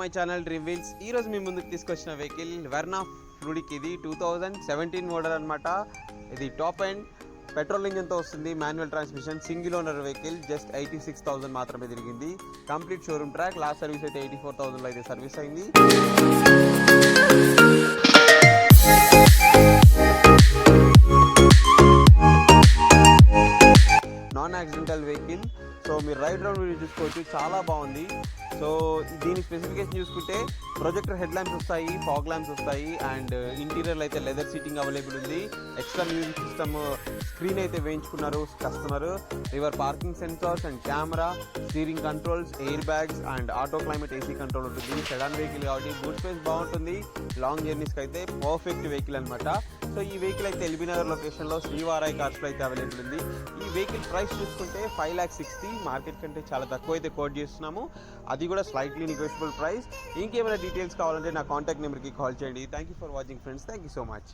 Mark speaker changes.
Speaker 1: My channel dream wheels. ఈరోజు మీ ముందుకు తీసుకొచ్చిన వెహికల్ వెర్నా ఫ్లూడిక్. ఇది 2017 మోడల్ అనమాట. ఇది టాప్ ఎండ్ పెట్రోల్ ఇంజన్తో వస్తుంది, manual transmission, single owner vehicle. Just 86,000 మాత్రమే తిరిగింది. Complete showroom track. Last service అయితే 84,000లో అయితే సర్వీస్ అయింది. Non accidental vehicle. సో మీరు రైడ్ రౌండ్ వీడియో చూసుకోవచ్చు, చాలా బాగుంది. సో దీని స్పెసిఫికేషన్ చూసుకుంటే ప్రొజెక్టర్ హెడ్ ల్యాంప్స్ వస్తాయి, ఫాగ్ ల్యాంప్స్ వస్తాయి, అండ్ ఇంటీరియర్లో అయితే లెదర్ సీటింగ్ అవైలబుల్ ఉంది. ఎక్స్ట్రా మ్యూజిక్ సిస్టమ్ స్క్రీన్ అయితే వేయించుకున్నారు customer. Rear parking sensors and camera, steering controls, air bags and auto climate AC control ఉంటుంది. సెడాన్ వెహికల్ కాబట్టి బూట్ స్పేస్ బాగుంటుంది. లాంగ్ జర్నీస్కి అయితే పర్ఫెక్ట్ వెహికల్ అనమాట. సో ఈ వెహికల్ అయితే ఎల్బీ నగర్ లొకేషన్లో శ్రీవారాయ్ కార్స్లో అయితే అవైలబుల్ ఉంది. ఈ వెహికల్ ప్రైస్ చూసుకుంటే 5,60,000. మార్కెట్ కంటే చాలా తక్కువ అయితే కోట్ చేస్తున్నాము. అది కూడా స్లైట్లీ నెగోషియబుల్ ప్రైస్. ఇంకేమైనా డీటెయిల్స్ కావాలంటే నా కాంటాక్ట్ నెంబర్కి కాల్ చేయండి. Thank you for watching friends. Thank you so much.